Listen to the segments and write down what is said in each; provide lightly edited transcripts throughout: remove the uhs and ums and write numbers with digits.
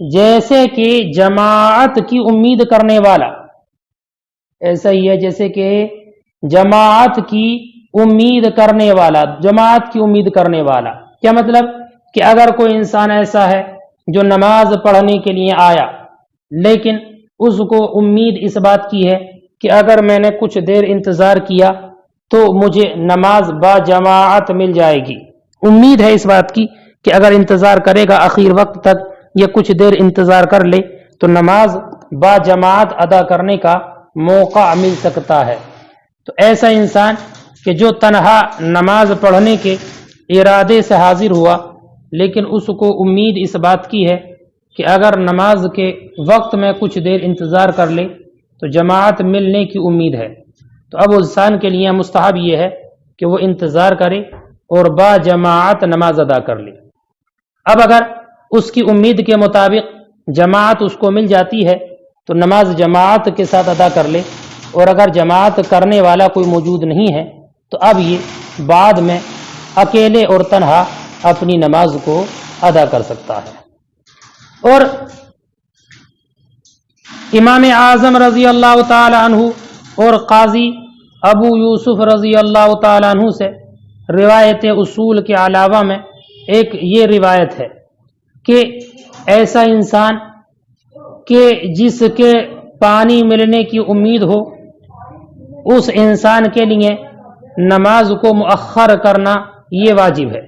جیسے کہ جماعت کی امید کرنے والا، ایسا ہی ہے جیسے کہ جماعت کی امید کرنے والا، جماعت کی امید کرنے والا کیا مطلب کہ اگر کوئی انسان ایسا ہے جو نماز پڑھنے کے لیے آیا لیکن اس کو امید اس بات کی ہے کہ اگر میں نے کچھ دیر انتظار کیا تو مجھے نماز با جماعت مل جائے گی، امید ہے اس بات کی کہ اگر انتظار کرے گا آخر وقت تک یا کچھ دیر انتظار کر لے تو نماز با جماعت ادا کرنے کا موقع مل سکتا ہے۔ تو ایسا انسان کہ جو تنہا نماز پڑھنے کے ارادے سے حاضر ہوا لیکن اس کو امید اس بات کی ہے کہ اگر نماز کے وقت میں کچھ دیر انتظار کر لے تو جماعت ملنے کی امید ہے، تو اب انسان کے لیے مستحب یہ ہے کہ وہ انتظار کرے اور با جماعت نماز ادا کر لے۔ اب اگر اس کی امید کے مطابق جماعت اس کو مل جاتی ہے تو نماز جماعت کے ساتھ ادا کر لے، اور اگر جماعت کرنے والا کوئی موجود نہیں ہے تو اب یہ بعد میں اکیلے اور تنہا اپنی نماز کو ادا کر سکتا ہے۔ اور امام اعظم رضی اللہ تعالی عنہ اور قاضی ابو یوسف رضی اللہ تعالی عنہ سے روایت اصول کے علاوہ میں ایک یہ روایت ہے کہ ایسا انسان کہ جس کے پانی ملنے کی امید ہو اس انسان کے لیے نماز کو مؤخر کرنا یہ واجب ہے،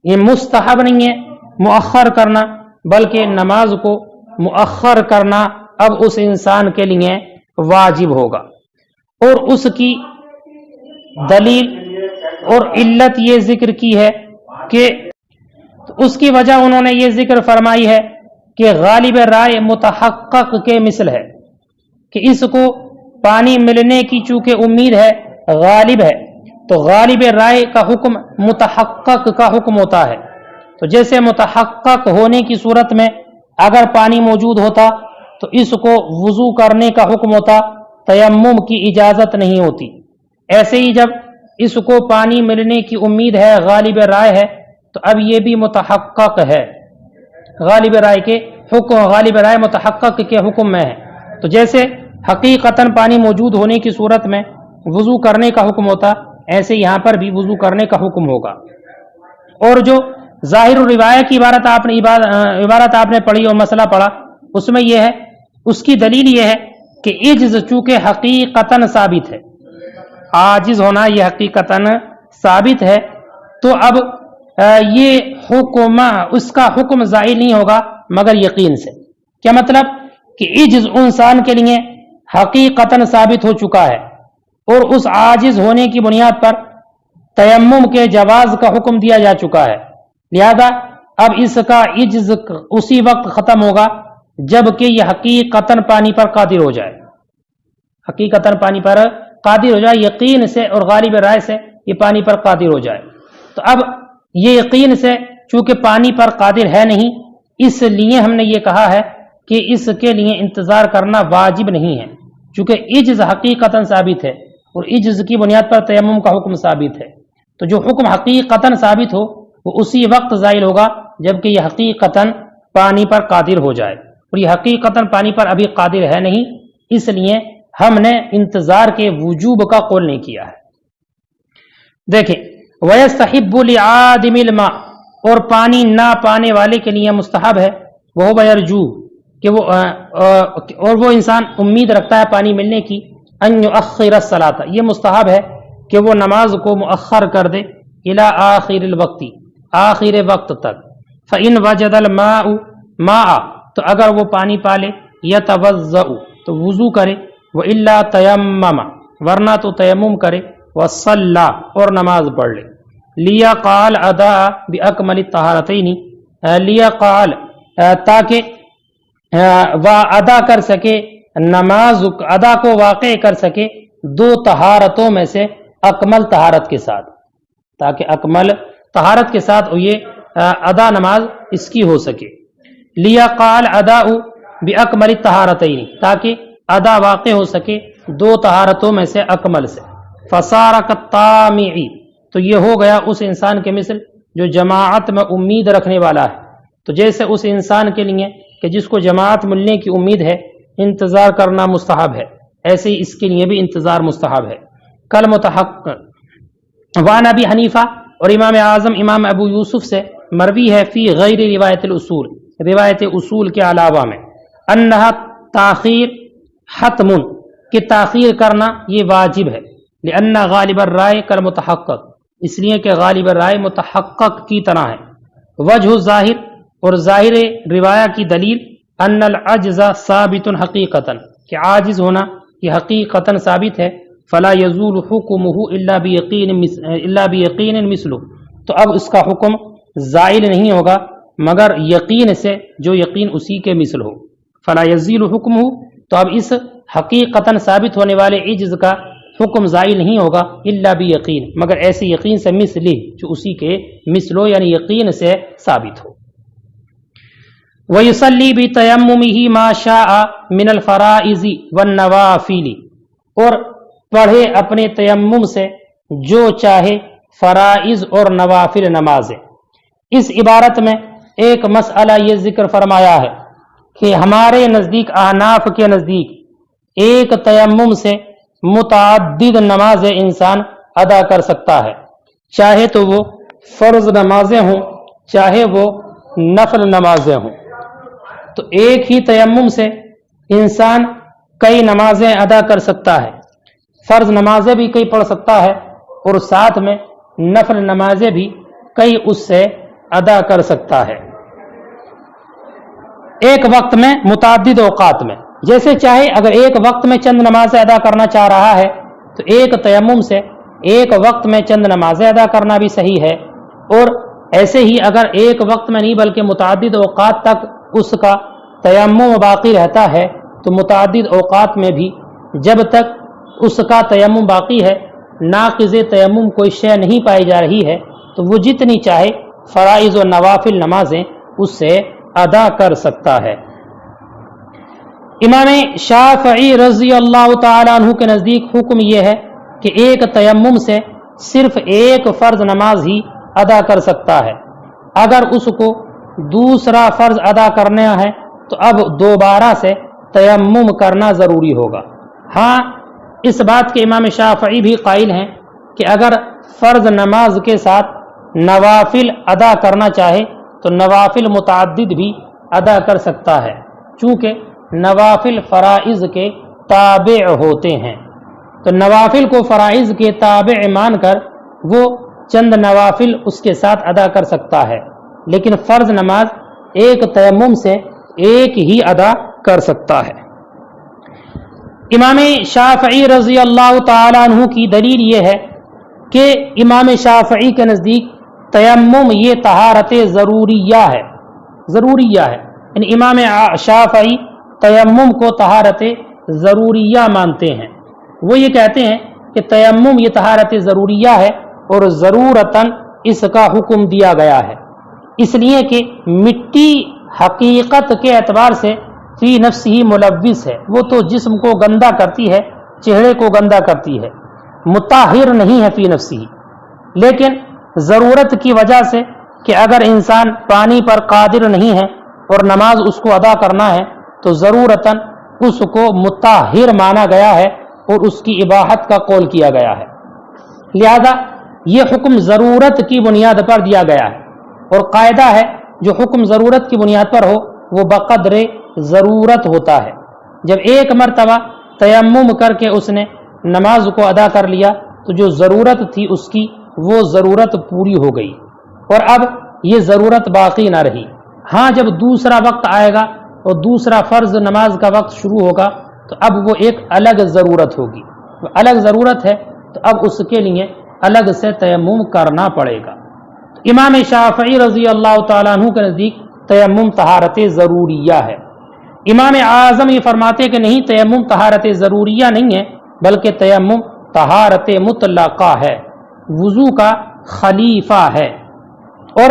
یہ مستحب نہیں ہے مؤخر کرنا، بلکہ نماز کو مؤخر کرنا اب اس انسان کے لیے واجب ہوگا۔ اور اس کی دلیل اور علت یہ ذکر کی ہے کہ اس کی وجہ انہوں نے یہ ذکر فرمائی ہے کہ غالب رائے متحقق کے مثل ہے کہ اس کو پانی ملنے کی چونکہ امید ہے، غالب ہے، تو غالب رائے کا حکم متحقق کا حکم ہوتا ہے۔ تو جیسے متحقق ہونے کی صورت میں اگر پانی موجود ہوتا تو اس کو وضو کرنے کا حکم ہوتا، تیمم کی اجازت نہیں ہوتی، ایسے ہی جب اس کو پانی ملنے کی امید ہے، غالب رائے ہے، تو اب یہ بھی متحقق ہے، غالب رائے کے حکم، غالب رائے متحقق کے حکم میں ہے۔ تو جیسے حقیقتاً پانی موجود ہونے کی صورت میں وضو کرنے کا حکم ہوتا، ایسے یہاں پر بھی وضو کرنے کا حکم ہوگا۔ اور جو ظاہر الروایہ کی عبارت آپ نے پڑھی اور مسئلہ پڑھا، اس میں یہ ہے، اس کی دلیل یہ ہے کہ عجز چونکہ حقیقتاً ثابت ہے، عاجز ہونا یہ حقیقتاً ثابت ہے، تو اب یہ حکم، اس کا حکم ظاہر نہیں ہوگا مگر یقین سے۔ کیا مطلب کہ عجز انسان کے لیے حقیقتاً ثابت ہو چکا ہے، اور اس عاجز ہونے کی بنیاد پر تیمم کے جواز کا حکم دیا جا چکا ہے، لہذا اب اس کا عجز اسی وقت ختم ہوگا جب کہ یہ حقیقتاً پانی پر قادر ہو جائے، حقیقتاً پانی پر قادر ہو جائے، یقین سے اور غالب رائے سے یہ پانی پر قادر ہو جائے۔ تو اب یہ یقین سے چونکہ پانی پر قادر ہے نہیں، اس لیے ہم نے یہ کہا ہے کہ اس کے لیے انتظار کرنا واجب نہیں ہے، چونکہ عجز حقیقتاً ثابت ہے اور عجز کی بنیاد پر تیمم کا حکم ثابت ہے۔ تو جو حکم حقیقتاً ثابت ہو وہ اسی وقت زائل ہوگا جبکہ یہ حقیقتاً پانی پر قادر ہو جائے، اور یہ حقیقتاً پانی پر ابھی قادر ہے نہیں، اس لیے ہم نے انتظار کے وجوب کا قول نہیں کیا ہے۔ دیکھیں، وَيَسْتَحِبُّ لِعَادِمِ الْمَاءِ، اور پانی نہ پانے والے کے لیے مستحب ہے، وہ یرجو کہ وہ اور وہ انسان امید رکھتا ہے پانی ملنے کی، ان یؤخر الصلاۃ، یہ مستحب ہے کہ وہ نماز کو مؤخر کر دے، الی آخر الوقت، آخر وقت تک، فإن وجد الماء ماء، تو اگر وہ پانی پالے، یتوضأ، تو وضو کرے، وإلا تیمم، ورنہ تو تیمم کرے، وصلی، اور نماز پڑھ لے، لیقال ادا باکمل الطہارتین، لیقال، تاکہ وہ ادا کر سکے، نماز ادا کو واقع کر سکے دو طہارتوں میں سے اکمل طہارت کے ساتھ، تاکہ اکمل طہارت کے ساتھ یہ ادا نماز اس کی ہو سکے، لیقال ادا باکمل الطہارتین، تاکہ ادا واقع ہو سکے دو طہارتوں میں سے اکمل سے، فصار کالطامع، تو یہ ہو گیا اس انسان کے مثل جو جماعت میں امید رکھنے والا ہے۔ تو جیسے اس انسان کے لیے کہ جس کو جماعت ملنے کی امید ہے انتظار کرنا مستحب ہے، ایسے ہی اس کے لیے بھی انتظار مستحب ہے۔ کل متحقق وان ابی حنیفہ اور امام اعظم امام ابو یوسف سے مروی ہے فی غیر روایت الاصول، روایت اصول کے علاوہ میں، انہا تاخیر حتم، کہ تاخیر کرنا یہ واجب ہے، لأن غالب الرائے کالمتحقق، اس لیے کہ غالب الرائے متحقق کی طرح ہے۔ وجہ ظاہر، اور ظاہر روایہ کی دلیل، ان العجز ثابت حقیقتا، کہ عاجز ہونا یہ حقیقتا ثابت ہے، فلا يزول حکمہ الا بیقین مثلہ، تو اب اس کا حکم زائل نہیں ہوگا مگر یقین سے جو یقین اسی کے مثل ہو۔ فلا یزیل حکمہ، تو اب اس حقیقتا ثابت ہونے والے عجز کا حکم زائل نہیں ہوگا الا بیقین، مگر ایسے یقین سے مثلی جو اسی کے مثل ہو، یعنی یقین سے ثابت ہو۔ وَيُصَلِّي بِتَيَمُّمِهِ مَا شَاءَ مِنَ الْفَرَائِضِ وَالنَّوَافِلِ، اور پڑھے اپنے تیمم سے جو چاہے فرائض اور نوافل نمازیں۔ اس عبارت میں ایک مسئلہ یہ ذکر فرمایا ہے کہ ہمارے نزدیک احناف کے نزدیک ایک تیمم سے متعدد نمازیں انسان ادا کر سکتا ہے، چاہے تو وہ فرض نمازیں ہوں چاہے وہ نفل نمازیں ہوں۔ تو ایک ہی تیمم سے انسان کئی نمازیں ادا کر سکتا ہے، فرض نمازیں بھی کئی پڑھ سکتا ہے اور ساتھ میں نفل نمازیں بھی کئی اس سے ادا کر سکتا ہے، ایک وقت میں متعدد اوقات میں۔ جیسے چاہے اگر ایک وقت میں چند نمازیں ادا کرنا چاہ رہا ہے تو ایک تیمم سے ایک وقت میں چند نمازیں ادا کرنا بھی صحیح ہے، اور ایسے ہی اگر ایک وقت میں نہیں بلکہ متعدد اوقات تک اس کا تیمم باقی رہتا ہے تو متعدد اوقات میں بھی جب تک اس کا تیمم باقی ہے، ناقض تیمم کوئی شے نہیں پائی جا رہی ہے، تو وہ جتنی چاہے فرائض و نوافل نمازیں اس سے ادا کر سکتا ہے۔ امام شافعی رضی اللہ تعالیٰ عنہ کے نزدیک حکم یہ ہے کہ ایک تیمم سے صرف ایک فرض نماز ہی ادا کر سکتا ہے، اگر اس کو دوسرا فرض ادا کرنا ہے تو اب دوبارہ سے تیمم کرنا ضروری ہوگا۔ ہاں، اس بات کے امام شافعی بھی قائل ہیں کہ اگر فرض نماز کے ساتھ نوافل ادا کرنا چاہے تو نوافل متعدد بھی ادا کر سکتا ہے، چونکہ نوافل فرائض کے تابع ہوتے ہیں، تو نوافل کو فرائض کے تابع مان کر وہ چند نوافل اس کے ساتھ ادا کر سکتا ہے، لیکن فرض نماز ایک تیمم سے ایک ہی ادا کر سکتا ہے۔ امام شافعی رضی اللہ تعالیٰ عنہ کی دلیل یہ ہے کہ امام شافعی کے نزدیک تیمم یہ طہارت ضروریہ ہے، یعنی امام شافعی تیمم کو طہارت ضروریہ مانتے ہیں۔ وہ یہ کہتے ہیں کہ تیمم یہ طہارت ضروریہ ہے اور ضرورتاً اس کا حکم دیا گیا ہے، اس لیے کہ مٹی حقیقت کے اعتبار سے فی نفس ہی ملوث ہے، وہ تو جسم کو گندا کرتی ہے، چہرے کو گندا کرتی ہے، مطہر نہیں ہے فی نفس ہی، لیکن ضرورت کی وجہ سے کہ اگر انسان پانی پر قادر نہیں ہے اور نماز اس کو ادا کرنا ہے تو ضرورتاً اس کو مطہر مانا گیا ہے اور اس کی اباحت کا قول کیا گیا ہے، لہذا یہ حکم ضرورت کی بنیاد پر دیا گیا ہے، اور قاعدہ ہے جو حکم ضرورت کی بنیاد پر ہو وہ بقدر ضرورت ہوتا ہے۔ جب ایک مرتبہ تیمم کر کے اس نے نماز کو ادا کر لیا تو جو ضرورت تھی اس کی وہ ضرورت پوری ہو گئی اور اب یہ ضرورت باقی نہ رہی۔ ہاں، جب دوسرا وقت آئے گا اور دوسرا فرض نماز کا وقت شروع ہوگا تو اب وہ ایک الگ ضرورت ہوگی، وہ الگ ضرورت ہے تو اب اس کے لیے الگ سے تیمم کرنا پڑے گا۔ امام شافعی رضی اللہ تعالیٰ عنہ کے نزدیک تیمم طہارت ضروریہ ہے۔ امام اعظم یہ فرماتے کہ نہیں، تیمم طہارت ضروریہ نہیں ہے بلکہ تیمم طہارت مطلقہ ہے، وضو کا خلیفہ ہے، اور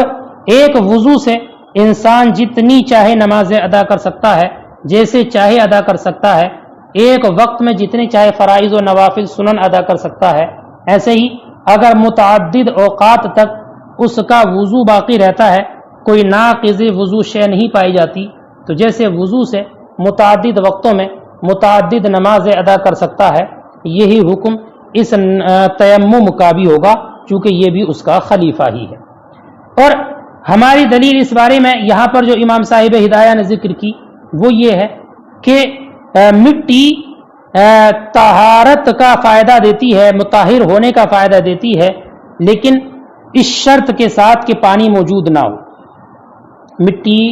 ایک وضو سے انسان جتنی چاہے نمازیں ادا کر سکتا ہے، جیسے چاہے ادا کر سکتا ہے، ایک وقت میں جتنے چاہے فرائض و نوافل سنن ادا کر سکتا ہے۔ ایسے ہی اگر متعدد اوقات تک اس کا وضو باقی رہتا ہے کوئی ناقض وضو شے نہیں پائی جاتی، تو جیسے وضو سے متعدد وقتوں میں متعدد نمازیں ادا کر سکتا ہے، یہی حکم اس تیمم کا بھی ہوگا، چونکہ یہ بھی اس کا خلیفہ ہی ہے۔ اور ہماری دلیل اس بارے میں یہاں پر جو امام صاحب ہدایہ نے ذکر کی وہ یہ ہے کہ مٹی طہارت کا فائدہ دیتی ہے، مطہر ہونے کا فائدہ دیتی ہے، لیکن اس شرط کے ساتھ کہ پانی موجود نہ ہو۔ مٹی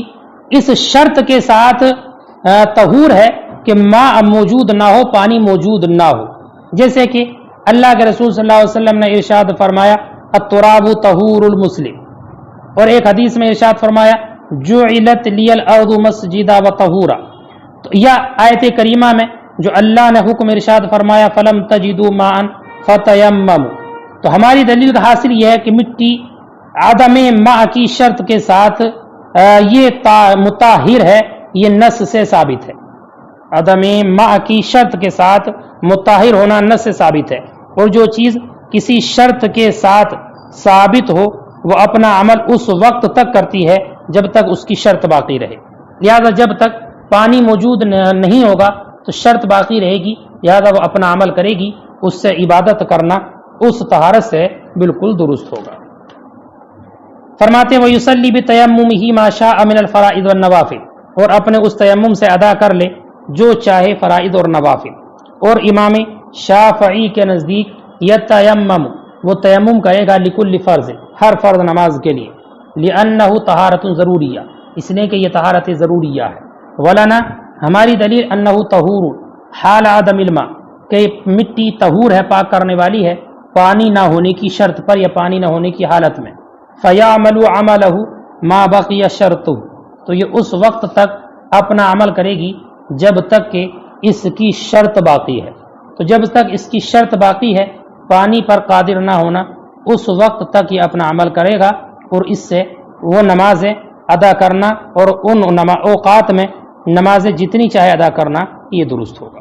اس شرط کے ساتھ طہور ہے کہ ماء موجود نہ ہو، پانی موجود نہ ہو، جیسے کہ اللہ کے رسول صلی اللہ علیہ وسلم نے ارشاد فرمایا التراب طہور المسلم، اور ایک حدیث میں ارشاد فرمایا جعلت لی الارض مسجدا وطہورا۔ تو یا آیت کریمہ میں جو اللہ نے حکم ارشاد فرمایا فلم تجدوا ماء فتیمموا، تو ہماری دلیل کا حاصل یہ ہے کہ مٹی عدم ماء کی شرط کے ساتھ یہ مطہر ہے، یہ نص سے ثابت ہے۔ عدم ماء کی شرط کے ساتھ مطہر ہونا نص سے ثابت ہے، اور جو چیز کسی شرط کے ساتھ ثابت ہو وہ اپنا عمل اس وقت تک کرتی ہے جب تک اس کی شرط باقی رہے، لہذا جب تک پانی موجود نہیں ہوگا تو شرط باقی رہے گی، لہذا وہ اپنا عمل کرے گی، اس سے عبادت کرنا اس طہارت سے بالکل درست ہوگا۔ فرماتے وَيُصَلِّ بِتَيَمُّمِهِ مَا شَاءَ مِنَ الْفَرَائِضِ وَالنَّوَافِلِ، اور اپنے اس تیمم سے ادا کر لے جو چاہے فرائض اور نوافل۔ اور امام شافعی کے نزدیک یتیمم، وہ تیمم کرے گا لکل فرض، ہر فرض نماز کے لیے، لأنہ طہارت ضروریہ، اس لیے کہ یہ طہارت ضروریہ ہے۔ ولنا، ہماری دلیل انہ طہور حال عدم الماء، کہ مٹی طہور ہے، پاک کرنے والی ہے پانی نہ ہونے کی شرط پر یا پانی نہ ہونے کی حالت میں۔ فیعمل عملہ ما بقی شرطہ، تو یہ اس وقت تک اپنا عمل کرے گی جب تک کہ اس کی شرط باقی ہے۔ تو جب تک اس کی شرط باقی ہے، پانی پر قادر نہ ہونا، اس وقت تک یہ اپنا عمل کرے گا، اور اس سے وہ نمازیں ادا کرنا اور ان اوقات میں نمازیں جتنی چاہے ادا کرنا یہ درست ہوگا۔